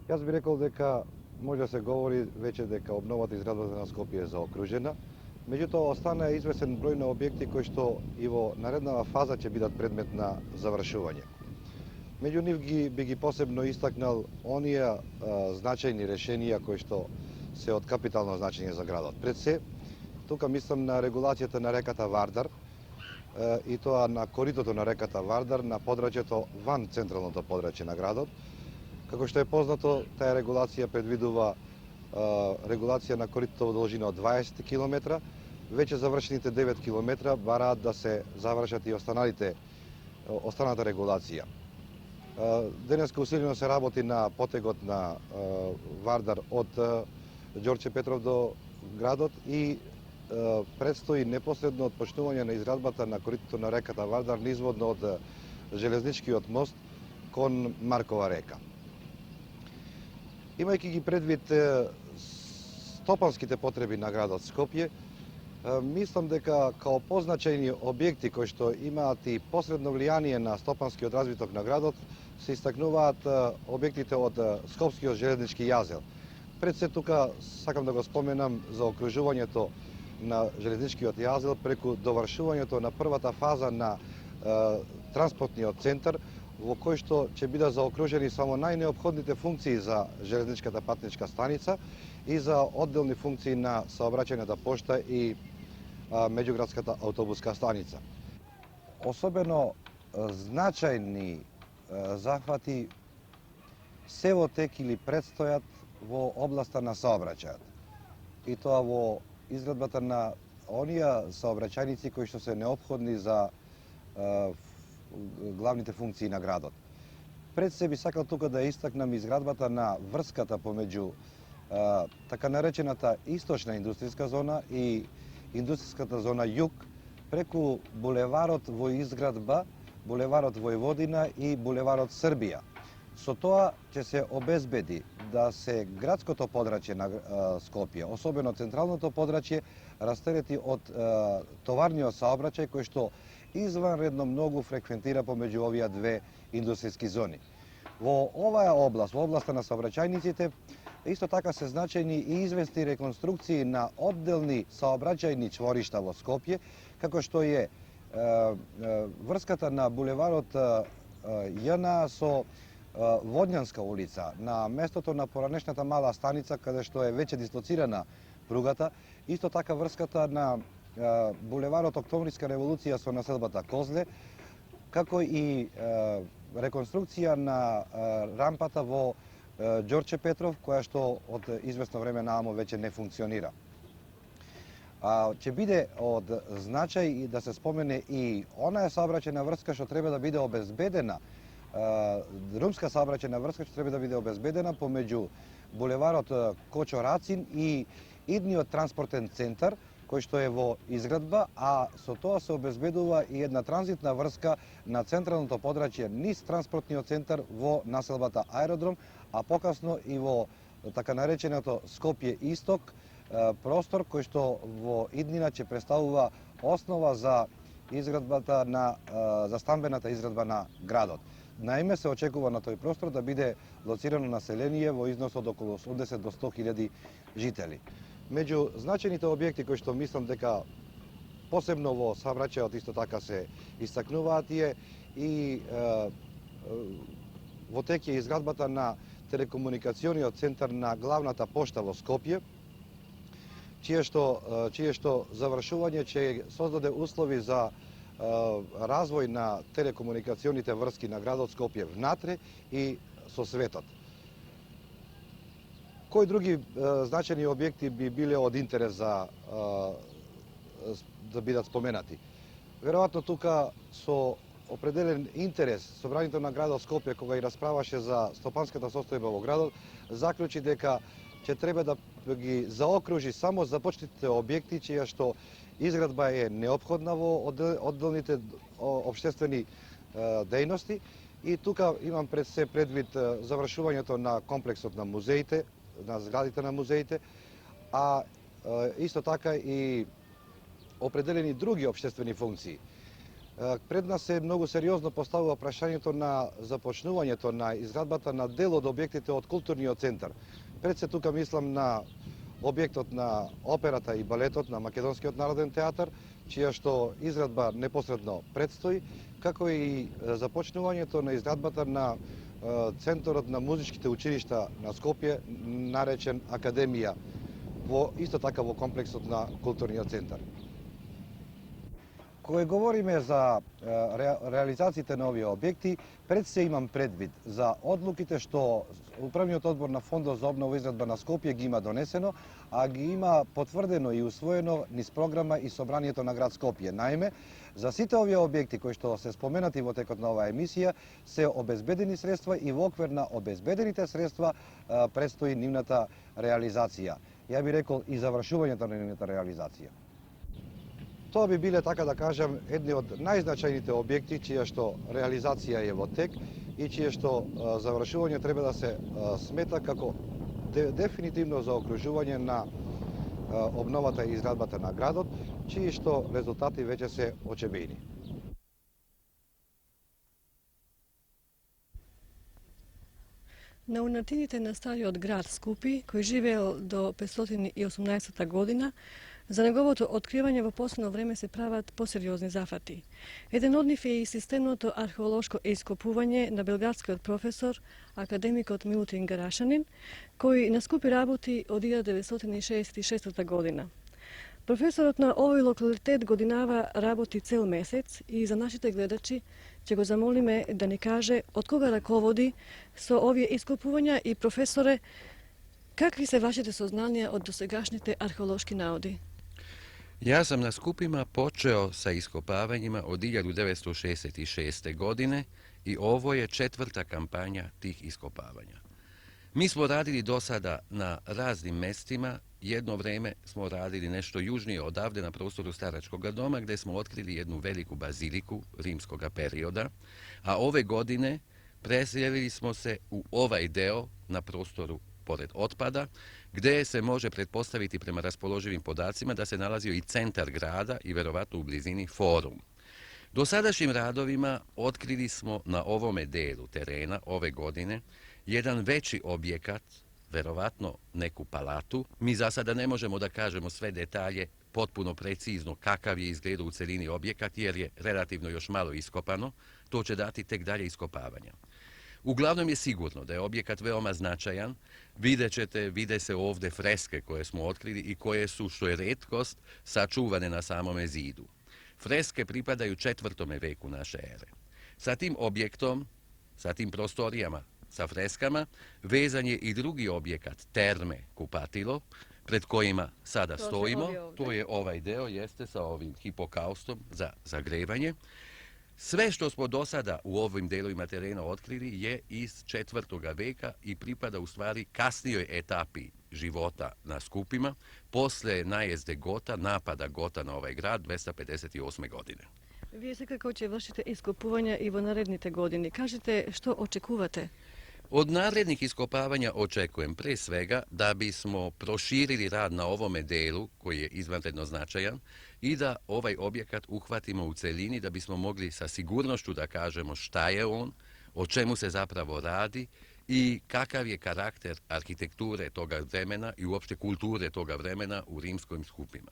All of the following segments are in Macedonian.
Јас би рекол дека може да се говори веќе дека обновата изградбата на Скопје е заокружена. Меѓутоа остана известен број на објекти кои што и во нареднава фаза ќе бидат предмет на завршување. Меѓу нив би ги посебно истакнал оние значајни решенија кои што се од капитално значење за градот. Пред се, тука мислам на регулацијата на реката Вардар, и тоа на коритото на реката Вардар, на подрачјето ван централното подрачје на градот. Како што е познато, таа регулација предвидува регулација на коритото во должина од 20 км. Веќе завршените 9 км бараат да се завршат и останата регулација. Денеска усилено се работи на потегот на Вардар од Ѓорче Петров до градот и предстои непосредно отпочнување на изградбата на коритото на реката Вардар низводно од железничкиот мост кон Маркова река. Имајќи ги предвид стопанските потреби на градот Скопје, мислам дека као позначајни објекти кои што имаат и посредно влијание на стопанскиот развиток на градот се истакнуваат објектите од Скопскиот железнички јазел. Пред се тука сакам да го споменам за окружувањето на железничкиот јазел преку довршувањето на првата фаза на транспортниот центар, во кој што ќе бидат заокружени само најнеопходните функции за железничката патничка станица и за одделни функции на сообраќајната пошта и меѓуградската автобуска станица. Особено значајни захвати се во тек или предстојат во областа на сообраќајот. И тоа во изградбата на оние сообраќајници кои што се неопходни за главните функции на градот. Пред се би сакал тука да истакнам изградбата на врската помеѓу така наречената источна индустријска зона и индустријската зона југ преку булеварот во изградба, булеварот Војводина и булеварот Србија. Со тоа ќе се обезбеди да се градското подрачје на Скопје, особено централното подрачје, растерети од товарниот саобраќај кој што изванредно многу фреквентира помеѓу овие две индустријски зони. Во оваа област, во областа на сообраќајниците, исто така се значајни и известни реконструкции на одделни саобраќајни чворишта во Скопје, како што е врската на булеварот ЈНА со Водњанска улица, на местото на поранешната мала станица, каде што е веќе дислоцирана пругата, исто така врската на булеварот Октомвриска револуција со населбата Козле, како и реконструкција на рампата во Ѓорче Петров, која што од известно време наамо веќе не функционира. Ќе биде од значај и да се спомене и онаа сообраќајна врска што треба да биде обезбедена, друмска сообраќајна врска што треба да биде обезбедена помеѓу булеварот Кочо Рацин и идниот транспортен центар, кој што е во изградба, а со тоа се обезбедува и една транзитна врска на централното подрачје низ транспортниот центар во населбата Аеродром, а покасно и во така нареченото Скопје Исток, простор кој што во иднина ќе представува основа за изградбата за стамбената изградба на градот. Наиме се очекува на тој простор да биде лоцирано население во износ од околу 80 до 100.000 жители. Меѓу значајните објекти кои што мислам дека посебно во сообраќајот исто така се истакнуваат и во тек е изградбата на телекомуникациониот центар на главната пошта во Скопје, чие што завршување ќе создаде услови за развој на телекомуникационите врски на градот Скопје внатре и со светот. Кои други значајни објекти би биле од интерес за да бидат споменати? Веројатно тука со определен интерес Собранието на градот Скопје, кога и расправаше за стопанската состојба во градот, заклучи дека ќе треба да ги заокружи само започнатите објекти, чија што изградба е неопходна во одделните општествени дејности. И тука имам пред се предвид завршувањето на комплексот на музеите, на зградите на музеите, а исто така и определени други општествени функции. Пред нас се многу сериозно поставува прашањето на започнувањето на изградбата на дел од објектите од културниот центар. Пред се тука мислам на објектот на операта и балетот на Македонскиот народен театар, чија што изградба непосредно предстои, како и започнувањето на изградбата на Центарот на музичките училишта на Скопје, наречен Академија, исто така во комплексот на културниот центар. Кога говориме за реализациите на овие објекти, пред се имам предвид за одлуките што Управниот одбор на Фондот за обнова и изградба на Скопје ги има донесено, а ги има потврдено и усвоено низ програма и собранието на град Скопје. Наиме, за сите овие објекти кои што се споменати во текот на оваа емисија, се обезбедени средства и во оквир на обезбедените средства предстои нивната реализација. Ја би рекол и завршувањето на нивната реализација. Тоа би биле, така да кажам, едни од најзначајните објекти чија што реализација е во тек и чија што завршување треба да се смета како дефинитивно заокружување на обновата и изградбата на градот, чии што резултати веќе се очебени. На унатините на стариот град Скупи, кој живеел до 518 година, за неговото откривање во последно време се прават посериозни зафати. Еден од нив е и системното археолошко ископување на белградскиот професор, академикот Милутин Гарашанин, кој на Скупи работи од 1966 година. Професорот на овој локалитет годинава работи цел месец и за нашите гледачи ќе го замолиме да ни каже од кога раководи со овие ископувања и професоре, какви се вашите сознанија од досегашните археолошки наоди? Ja sam na Skupima počeo sa iskopavanja od 1966. godine i ovo je 4. kampanja tih iskopavanja. Mi smo radili do sada na raznim mestima, jedno vreme smo radili nešto južnije odavde na prostoru Staračkog doma gdje smo otkrili jednu veliku baziliku rimskog perioda, a ove godine preselili smo se u ovaj deo na prostoru pored otpada, gdje se može pretpostaviti prema raspoloživim podacima da se nalazio i centar grada i verovatno u blizini forum. Dosadašnjim radovima otkrili smo na ovome delu terena ove godine jedan veći objekat, verovatno neku palatu. Mi za sada ne možemo da kažemo sve detalje potpuno precizno kakav je izgledao u celini objekat jer je relativno još malo iskopano, to će dati tek dalje iskopavanja. Uglavnom je sigurno da je objekat veoma značajan. Vide se ovdje freske koje smo otkrili i koje su, što je retkost, sačuvane na samome zidu. Freske pripadaju 4. veku naše ere. Sa tim objektom, sa tim prostorijama, sa freskama, vezan je i drugi objekat, terme, kupatilo, pred kojima sada stojimo. To je ovaj deo, jeste sa ovim hipokaustom za zagrevanje. Sve što smo do sada u ovim delovima terena otkrili je iz 4. veka i pripada u stvari kasnijoj etapi života na Skupima, posle najezde Gota, napada Gota na ovaj grad 258. godine. Вие секако ќе вршите ископувања и во наредните години. Кажете што очекувате? Od narednih iskopavanja očekujem pre svega da bismo proširili rad na ovome delu koji je izvanredno značajan i da ovaj objekat uhvatimo u celini da bismo mogli sa sigurnošću da kažemo šta je on, o čemu se zapravo radi i kakav je karakter arhitekture toga vremena i uopšte kulture toga vremena u rimskim Skupima.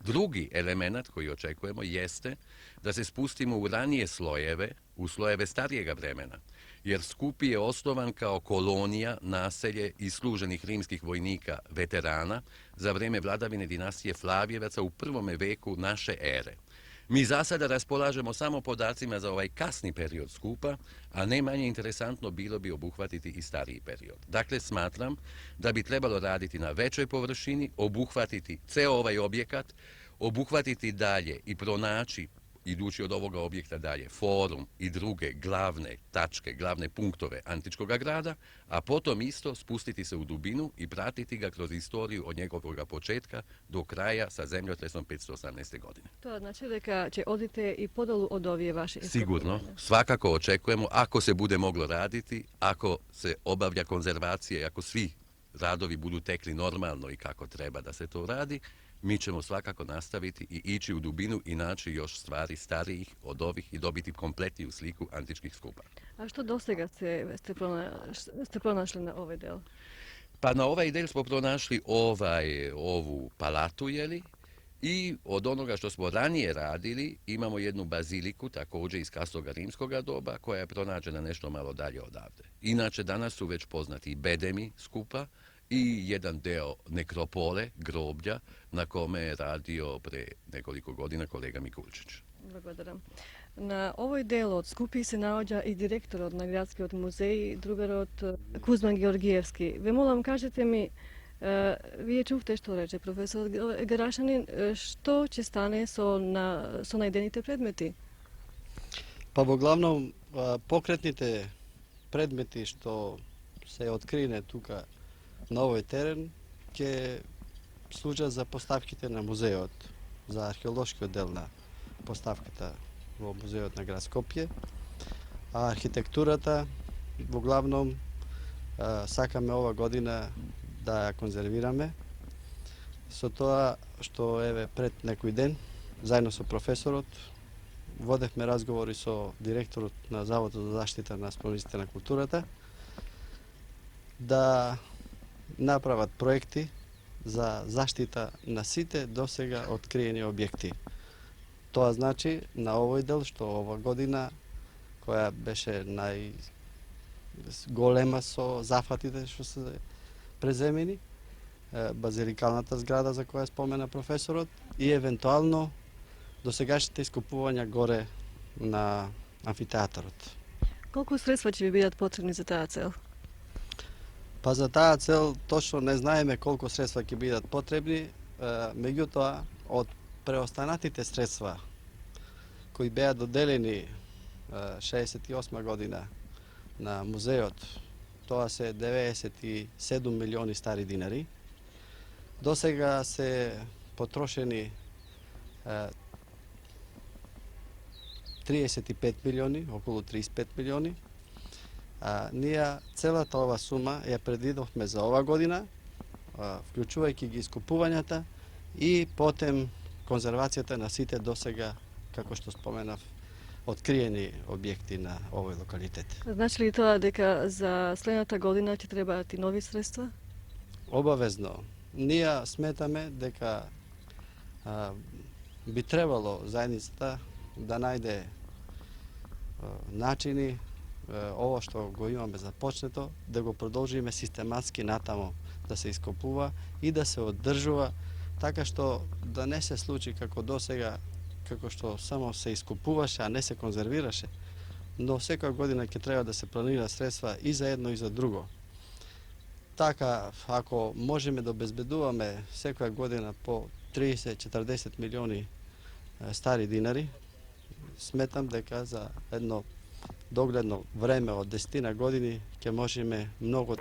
Drugi element koji očekujemo jeste da se spustimo u ranije slojeve, u slojeve starijega vremena, jer Skupi je osnovan kao kolonija, naselje isluženih rimskih vojnika veterana za vreme vladavine dinastije Flavijevaca u 1. veku naše ere. Mi za sada raspolažemo samo podacima za ovaj kasni period Skupa, a ne manje interesantno bilo bi obuhvatiti i stariji period. Dakle, smatram da bi trebalo raditi na većoj površini, obuhvatiti ceo ovaj objekat, obuhvatiti dalje i pronaći, idući od ovoga objekta dalje, forum i druge glavne tačke, glavne punktove antičkog grada, a potom isto spustiti se u dubinu i pratiti ga kroz istoriju od njegovog početka do kraja sa zemljotresom 518. godine. Тоа значи дека ќе одите и подолу од овие ваши ископувања? Sigurno, svakako očekujemo, ako se bude moglo raditi, ako se obavlja konzervacija i ako svi radovi budu tekli normalno i kako treba da se to radi, mi ćemo svakako nastaviti i ići u dubinu i naći još stvari starijih od ovih i dobiti kompletniju sliku antičkih skupa. A što dosega ste pronašli na ovaj del? Pa na ovaj del smo pronašli ovu palatu, jeli, i od onoga što smo ranije radili imamo jednu baziliku također iz kasnoga rimskoga doba koja je pronađena nešto malo dalje odavde. Inače danas su već poznati i bedemi skupa i jedan deo nekropole, groblja, na kome je radio pre nekoliko godina kolega Mikulčić. Благодарам. Na ovoj delu od skupij se nalađa i direktor od Nagradski od muzeji, drugar od Kuzman Georgijevski. Ви молам, кажете ми, вие чухте што рече професор Гарашанин, што ќе стане со најдените предмети? Pa uglavnom pokretnite predmeti što se otkrine tuka na ovaj teren ќе služат за поставките на музеот, за археолошкиот дел на поставката во музеот на град Скопје. А архитектурата uglavnom сакаме ова година да ја конзервираме. Со тоа што еве пред некој ден заедно со професорот водевме разговори со директорот на Заводот за заштита на спомениците на културата да направат проекти за заштита на сите досега откриени објекти. Тоа значи на овој дел што ова година која беше најголема со зафатите што се преземени, базиликалната зграда за која спомена професорот и евентуално досегашните искупувања горе на амфитеатарот. Колку средства ќе ви бидат потребни за таа цел? Па за таа цел точно не знаеме колку средства ќе бидат потребни, меѓутоа од преостанатите средства кои беа доделени 68 година на музеот, тоа се 97 милиони стари динари. Досега се потрошени 35 милиони, околу 35 милиони. Ние целата ова сума ја предвидовме за ова година, вклучувајќи ги искупувањата и потем конзервацијата на сите досега, како што споменав, откриени објекти на овој локалитет. Значи ли тоа дека за следната година ќе требаат и нови средства? Обавезно. Ние сметаме дека би требало заедницата да најде начини ова што го имаме започнето, да го продолжиме систематски натамо да се ископува и да се оддржува, така што да не се случи како досега, како што само се искупуваше, а не се конзервираше, но секоја година ќе треба да се планира средства и за едно и за друго. Така, ако можеме да обезбедуваме секоја година по 30-40 милиони стари динари, сметам дека за едно догледно време од 10 години ќе можеме многу